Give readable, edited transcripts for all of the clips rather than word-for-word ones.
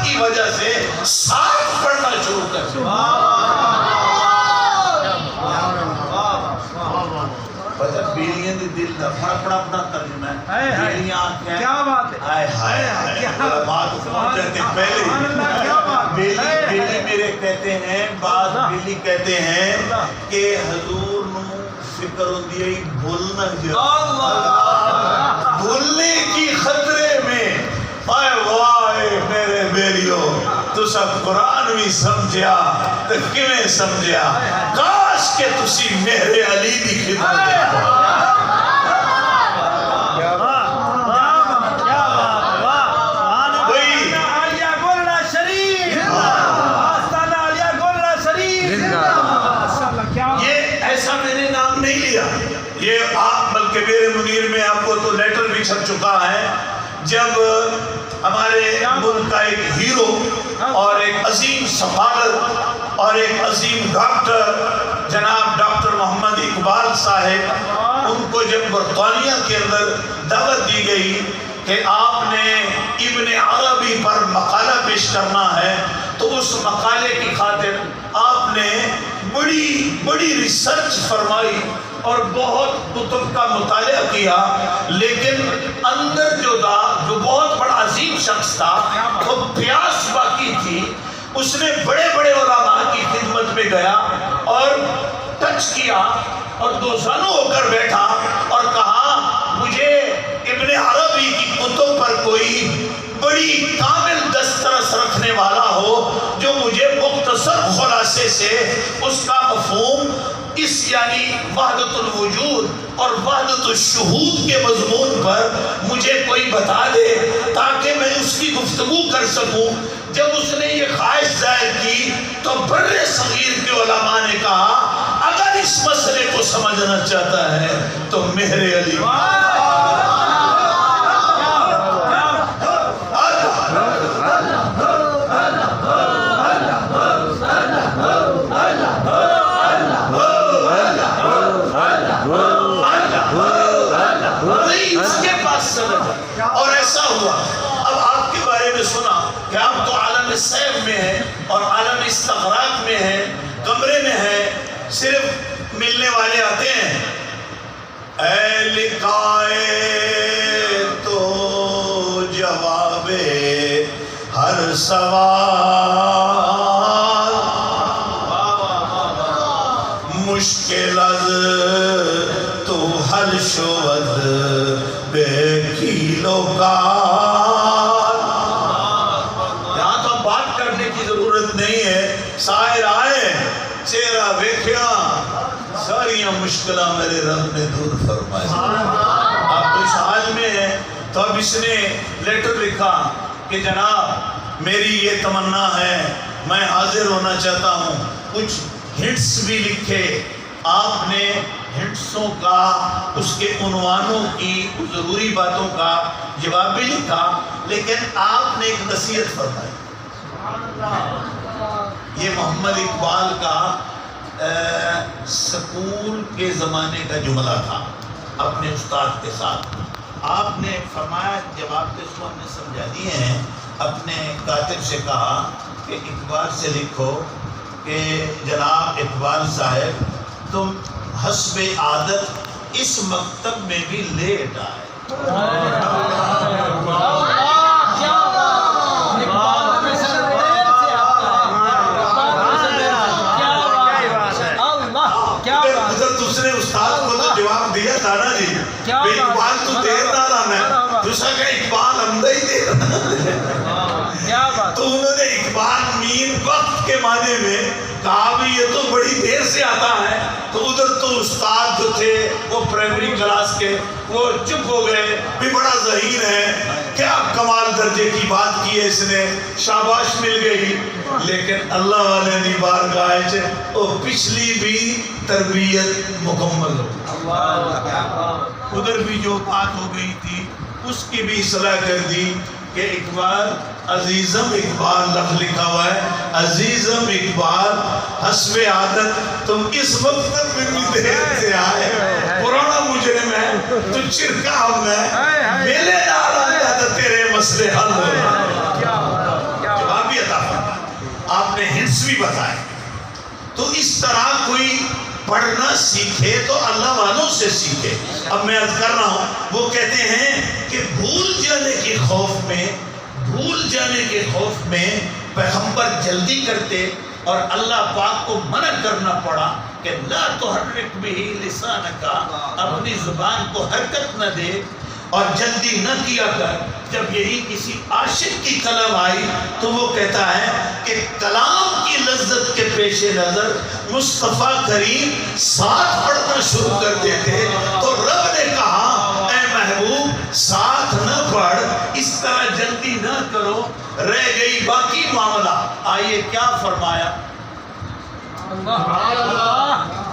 کی وجہ سے ساتھ پڑھنا شروع کر دیا. پتہ بیلیاں دی دل دا اپنا اپنا ترجمہ ہے. بیلیاں کیا بات ہے. ہائے ہائے بات پہنچ جاتے پہلے. بیلی میرے کہتے ہیں، بعض بیلی کہتے ہیں کہ حضور نو فکر ہوندی ہے بھول نہ جا. بھولنے کی خطرے میں آئے وائے میرے بیلیو تو سب قرآن بھی سمجھیا تو کیویں سمجھیا. کاش کہ تسی میرے علی دی خدمت دیکھو. یہ آپ بلکہ میرے منیر میں آپ کو تو لیٹر بھی چھپ چکا ہے. جب ہمارے ملک کا ایک ہیرو اور ایک عظیم سفارت اور ایک عظیم ڈاکٹر جناب ڈاکٹر محمد اقبال صاحب، ان کو جب برطانیہ کے اندر دعوت دی گئی کہ آپ نے ابن عربی پر مقالہ پیش کرنا ہے، تو اس مقالے کی خاطر آپ نے بڑی ریسرچ فرمائی اور بہت کتب کا مطالعہ کیا. لیکن اندر جو بہت بڑا عظیم شخص تھا، وہ پیاس باقی تھی. اس نے بڑے بڑے علماء کی خدمت میں گیا اور ٹچ کیا اور دوزانو ہو کر بیٹھا اور کہا مجھے ابن عربی کی کتب پر کوئی بڑی کامل دسترس رکھنے والا ہو جو مجھے مختصر خلاصے سے اس کا مفہوم اس یعنی وحدت الوجود اور وحدت الشہود کے مضمون پر مجھے کوئی بتا دے تاکہ میں اس کی گفتگو کر سکوں. جب اس نے یہ خواہش ظاہر کی تو بر صغیر کے علماء نے کہا اگر اس مسئلے کو سمجھنا چاہتا ہے تو میرے علی اور ایسا ہوا. اب آپ کے بارے میں سنا کہ آپ تو عالم سیب میں ہیں اور عالم استغراق میں ہیں، کمرے میں ہیں، صرف ملنے والے آتے ہیں. اے لکھائے تو جواب ہر سوال مشکل از تو حل شود بے کھیلو کار. یہاں تو بات کرنے کی ضرورت نہیں ہے. سائر آئے چہرہ ویکھیا ساریاں مشکلہ میرے رب نے دور فرمائے. آپ اس حال میں ہیں تو اب اس نے لیٹر لکھا کہ جناب میری یہ تمنا ہے، میں حاضر ہونا چاہتا ہوں. کچھ ہنٹس بھی لکھے. آپ نے ہنٹسوں کا، اس کے عنوانوں کی، ضروری باتوں کا جواب بھی لکھا، لیکن آپ نے ایک نصیحت فرمائی. یہ محمد اقبال کا سکول کے زمانے کا جملہ تھا اپنے استاد کے ساتھ. آپ نے فرمایا جب آپ کے اس کو ہم نے سمجھا دیے ہیں، اپنے کاتب سے کہا کہ اقبال سے لکھو کہ جناب اقبال صاحب تم حسب عادت اس مکتب میں بھی لیٹ آئے. دوسرے استاد کو تو جواب دیا تھا نا جی، اقبال تو دیر نہ لانا ہے. دوسرا کہ اقبال اندھا ہی دیر تو انہوں نے اقبال مین وقت کے معنی میں کہا بھی یہ تو بڑی دیر سے آتا ہے. تو ادھر تو استاد جو تھے وہ پرائمری کلاس کے، وہ چپ ہو گئے بھی بڑا ذہین ہے، کیا کمال درجے کی بات کی ہے اس نے، شاباش مل گئی. لیکن اللہ والے نے بارگاہ چ وہ پچھلی بھی تربیت مکمل ہو. ادھر بھی جو بات ہو گئی تھی اس کی بھی اصلاح کر دی کہ اقبال عزیزم اقبال لفظ لکھا ہوا ہے، عزیزم اقبال حسب عادت تم اس وقت میں بھی دیر سے آئے. پرانا مجرم ہے تو چرکا ہم ہے، میلے نال آتا تھا تیرے مسئلے حل ہو. آپ نے ہنٹس بھی بتائے. تو اس طرح کوئی پڑھنا سیکھے تو اللہ والوں سے سیکھے. اب میں عرض کر رہا ہوں، وہ کہتے ہیں کہ بھول جانے کے خوف میں پیغمبر جلدی کرتے اور اللہ پاک کو منع کرنا پڑا کہ لا تحرک بہ لسانک، اپنی زبان کو حرکت نہ دے اور جلدی نہ کیا کر. جب یہی کسی عاشق کی کلام آئی تو وہ کہتا ہے کہ کلام کی لذت کے پیش نظر مصطفیٰ کریم ساتھ پڑھنا شروع کر دیتے. تو رب نے کہا اے محبوب ساتھ نہ پڑھ، اس طرح جلدی نہ کرو، رہ گئی باقی معاملہ. آئیے کیا فرمایا.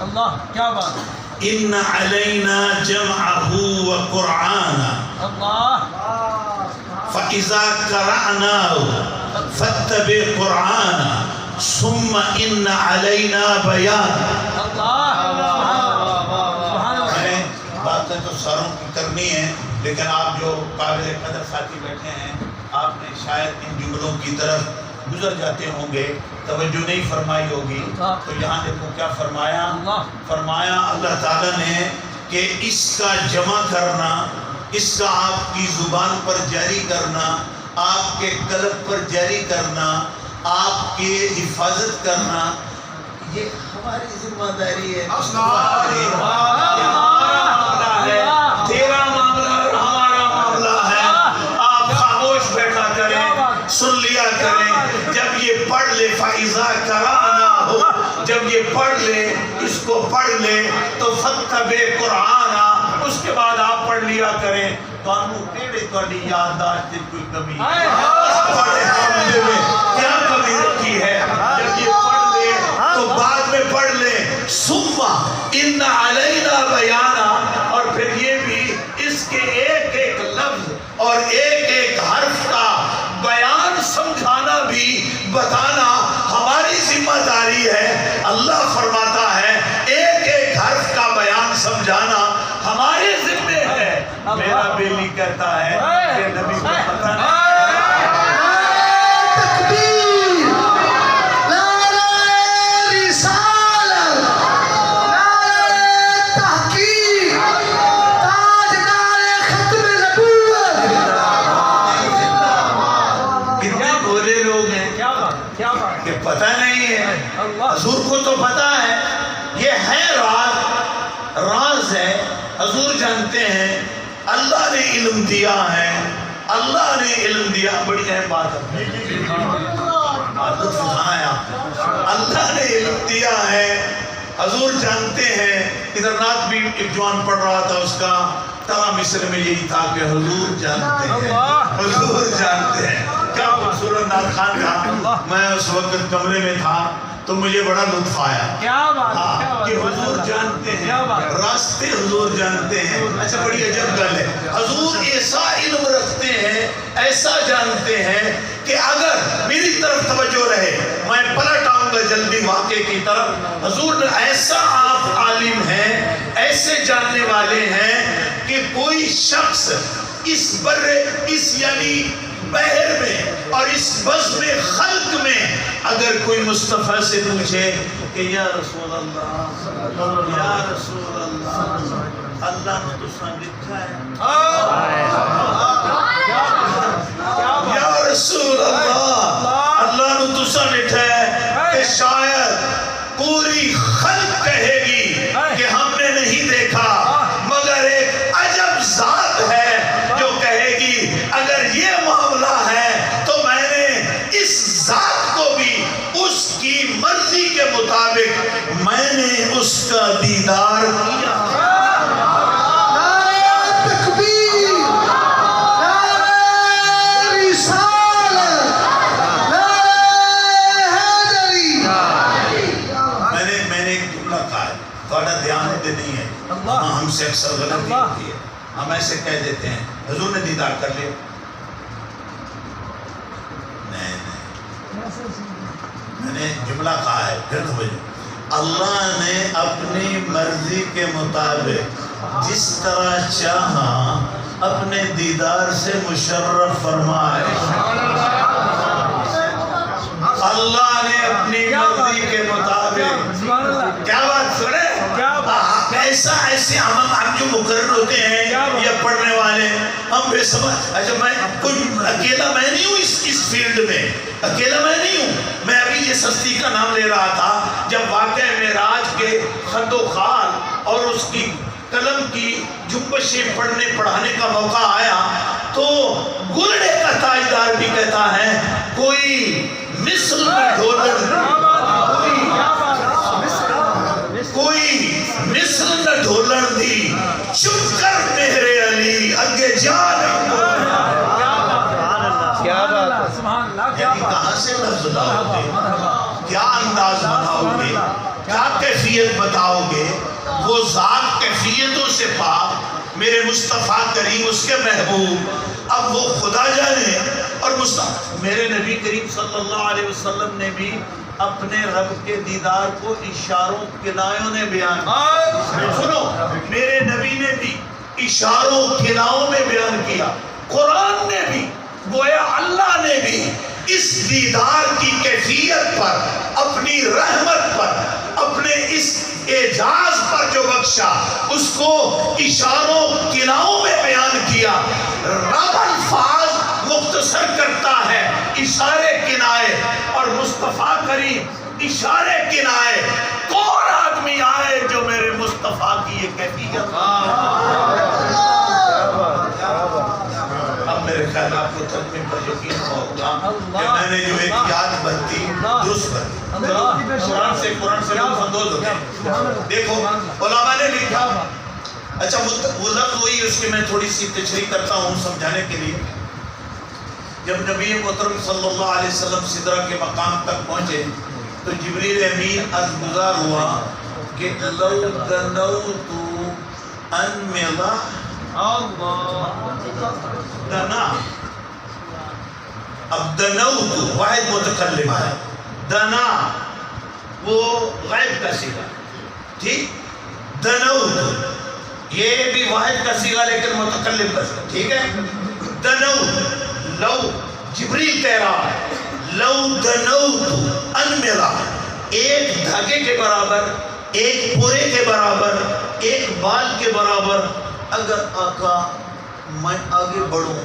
اللہ کیا بات ہے. ان علینا جمعہ وقرآنہ فاذا قرأناه فاتبع قرآنہ ثم ان علینا بیان. باتیں تو سروں کی کرنی ہے، لیکن آپ جو قابل قدر ساتھی بیٹھے ہیں، آپ نے شاید ان جملوں کی طرف گزر جاتے ہوں گے، توجہ نہیں فرمائی ہوگی. تو یہاں دیکھو کیا فرمایا. فرمایا اللہ تعالیٰ نے کہ اس کا جمع کرنا، اس کا آپ کی زبان پر جاری کرنا، آپ کے قلب پر جاری کرنا، آپ کی حفاظت کرنا، یہ ہماری ذمہ داری ہے. تیرا معاملہ اور ہمارا معاملہ ہے. آپ خاموش بیٹھا کریں، سن لیا کریں. جب یہ پڑھ لے فائزہ کرانا ہو، جب یہ پڑھ لے، اس کو پڑھ لے تو فتبع قرآنہ، اس کے بعد آپ پڑھ لیا کریں. کانوں ٹیڑے کالی یادداشت کوئی کمی پڑھے حاملے میں کیا کمی رکھی ہے. جب یہ پڑھ لے تو بعد میں پڑھ لے. ثم ان علینا بیانہ، اور پھر یہ بھی اس کے ایک ایک لفظ اور ایک ایک حرف کا بیان سمجھانا بھی بتانا ہماری ذمہ داری ہے. اللہ فرماتا ہے ایک ایک حرف کا بیان سمجھانا ہمارے ذمہ ہے. میرا بیلی کہتا ہے کہ نبی کو پتہ نہیں. پتہ نہیں ہے. حضور کو تو پتہ ہے، یہ ہے راز ہے. حضور جانتے ہیں، اللہ نے علم دیا ہے، اللہ نے علم دیا. بڑی اہم بات ہے، اللہ نے علم دیا ہے. حضور جانتے ہیں. ادھر رات بھی ایک جوان پڑھ رہا تھا، اس کا ترا مصر میں یہی تھا کہ حضور جانتے ہیں، حضور جانتے ہیں. کیا خوبصورت نعت خوان تھا. میں اس وقت کمرے میں تھا تو مجھے بڑا لطف آیا. کیا بات کہ حضور جانتے ہیں، راستے حضور جانتے ہیں. اچھا بڑی عجب گل ہے. حضور ایسا علم رکھتے ہیں، ایسا جانتے ہیں کہ اگر میری طرف توجہ رہے میں پلٹ آؤں گا جلدی واقعے کی طرف. حضور نے ایسا آپ عالم ہیں، ایسے جاننے والے ہیں کہ کوئی شخص اس یعنی بحر میں اور اس بزم خلق میں اگر کوئی مصطفیٰ سے پوچھے کہ یا رسول اللہ، یا رسول اللہ، اللہ نے تو لکھا ہے، یا رسول اللہ، اللہ نے تو لکھا ہے کہ شاید پوری خلق کہے گی کہ ہم نے نہیں دیکھا، مگر ایک عجب ذات ہے جو کہے گی اگر یہ معاملہ ہے تو میں نے اس ذات کو بھی اس کی مرضی کے مطابق میں نے اس کا دیدار کیا. نہیں ہے. ہم سے اکثر غلطی ہوتی ہے، ہم ایسے کہہ دیتے ہیں حضور نے دیدار کر لیا. نہیں، میں نے جملہ کہا ہے، پھر توجہ. اللہ نے اپنی مرضی کے مطابق جس طرح چاہا اپنے دیدار سے مشرف فرمائے. اللہ نے سے ہم جو مقرر ہوتے ہیں یا پڑھنے والے ہم بے سمجھ. اچھا میں کوئی اکیلا میں نہیں ہوں اس فیلڈ میں, اکیلا میں نہیں ہوں. میں ابھی جس ہستی کا نام لے رہا تھا, جب واقعہ معراج کے خد و خال اور اس کی قلم کی جنبشیں پڑھنے پڑھانے کا موقع آیا تو گلڑے کا تاجدار بھی کہتا ہے کوئی مصر میں کوئی مصر نہ ڈھولن دی چپ کر میرے علی اگے جان. کیا بات ہے, یعنی کہاں سے لفظ لاؤ گے, کیا انداز بناؤ گے, کیا کیفیت بتاؤ گے. وہ ذات کیفیتوں سے پاک میرے مصطفیٰ کریم اس کے محبوب, اب وہ خدا جانے. اور میرے نبی کریم صلی اللہ علیہ وسلم نے بھی اپنے رب کے دیدار کو اشاروں کنایوں نے بیان کیا. سنو, میرے نبی نے بھی اشاروں کنایوں میں بیان کیا, قرآن نے بھی, گویا اللہ نے بھی اس دیدار کی کیفیت پر, اپنی رحمت پر, اپنے اس اعجاز پر جو بخشا اس کو اشاروں کنایوں میں بیان کیا. رب الفاظ مختصر کرتا ہے اشارے کنائے, اور مصطفیٰ کریم اشارے کنائے. کون آدمی آئے جو میرے مصطفیٰ کی یہ کیفیت. اب میرے خیال آپ کو ترمیم پر یقین ہوگا کہ میں نے جو ایک یاد بنتی درست بنتی. قرآن سے اندوز ہو گئے. دیکھو علماء نے لکھا, اچھا وہ لفظ وہی, اس کی میں تھوڑی سی تشریح کرتا ہوں سمجھانے کے لیے. جب نبی محترم صلی اللہ علیہ وسلم سدرہ کے مقام تک پہنچے تو جبریل امین از گزار ہوا کہ لو دنوت ان ملا دنا. اب دنوت واحد متکلم ہے, دنا وہ غائب کا صیغہ, ٹھیک. دنوت یہ بھی واحد کا صیغہ لیکن متکلم کا صیغہ, ٹھیک ہے. دنوت لو, جبریل کہہ رہا ہے لو دنوت ان ملا, ایک دھاگے کے برابر, ایک پورے کے برابر, ایک بال کے برابر اگر آقا میں آگے بڑھوں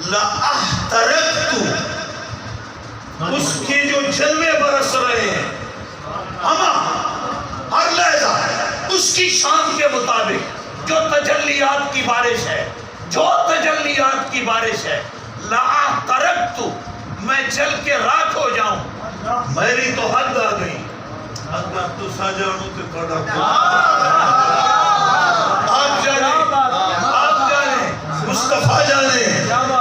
لَأَحْتَرَقْتُ, اس کے جو جلوے برس رہے ہیں ہر لحظہ اس کی شان کے مطابق جو تجلیات کی بارش ہے, جو تجلیات کی بارش ہے, لَأَحْتَرَقْتُ, میں جل کے راکھ ہو جاؤں. میری تو حد آ گئی, اگر تو ساجانوں تے پڑا. آپ جانے, مصطفیٰ جانے,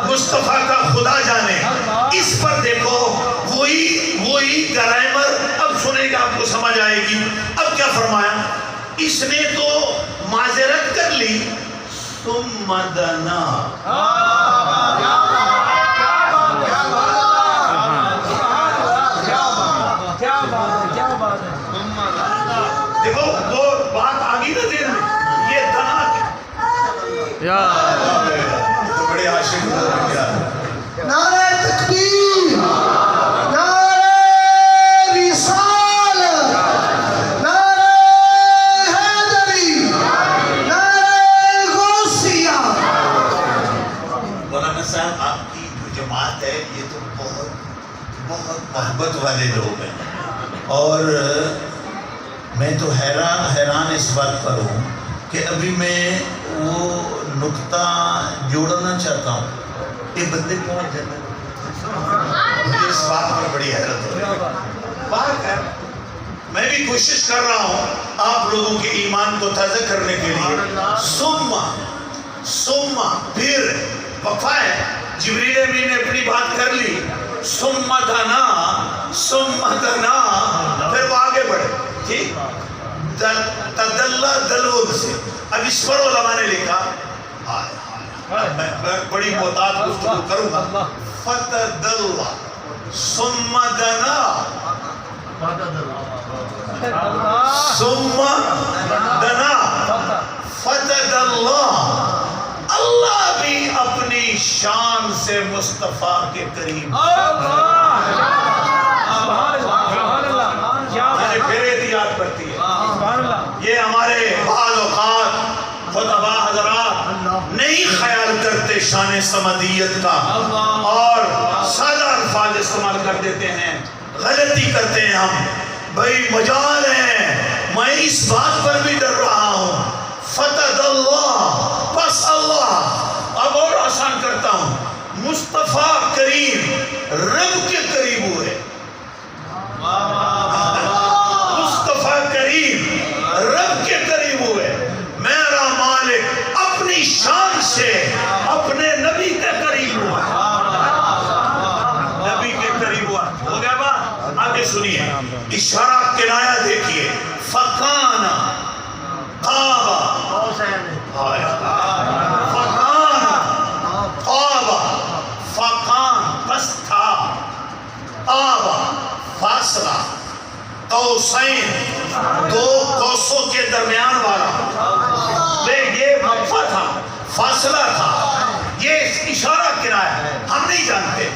مصطفیٰ کا خدا جانے. اس پر دیکھو وہی گرائمر, اب سنے گا آپ کو سمجھ آئے گی. اب کیا فرمایا, اس نے تو معذرت کر لی, ثم دنا. دیکھو وہ بات آگی نا دیر میں, یہ دنا تو بڑے عاشق ہو گیا. نعرہ تکبیر, نعرہ رسالت, نعرہ حیدری, نعرہ غوثیہ. مولانا صاحب آپ کی جو جماعت ہے یہ تو بہت بہت محبت والے لوگ ہیں, اور میں تو حیران اس بات پر ہوں کہ ابھی میں وہ نقطہ جوڑنا چاہتا ہوں. یہ بندے پہنچ جاتے ہیں, مجھے اس بات پر بڑی حیرت ہو رہی ہے. بات ہے میں بھی کوشش کر رہا ہوں آپ لوگوں کے ایمان کو تازہ کرنے کے لیے. ثم پھر وقفہ ہے, جبریل امین نے اپنی بات کر لی, ثم دنا, پھر وہ آگے بڑھے, ٹھیک. تدلہ دلور سے. اب اس پر علماء نے لکھا, میں بڑی محتاط گفتگو کروں گا, فتدلہ ثم دنا ثم دنا فتدلہ. اللہ بھی اپنی شان سے مصطفیٰ کے قریب. میں نے پھر احتیاط کرتی ہے, یہ ہمارے بعض اوقات ہیں سمدیت کا اور سادہ الفاظ استعمال کر دیتے ہیں، غلطی کرتے ہیں ہم. بھائی مجال ہے، میں اس بات پر بھی ڈر رہا ہوں، فتح اللہ، بس اللہ. اب اور آسان کرتا ہوں، مصطفیٰ کریم رب کے قریب ہوئے. مصطفیٰ کریم رب کے قریب ہوئے. میرا مالک اپنی شان سے اپنے نبی کے قریب ہوا، نبی کے قریب ہوا. ہو گیا بات؟ آگے سنیے، اشارہ کنایا دیکھیے. فکان قابا، فکان قابا، فکان بس تھا، قابا فاصلہ، قوسین دو قوسوں کے درمیان والا. یہ وقفہ تھا، فاصلہ تھا. یہ اشارہ کنایا، ہم نہیں جانتے.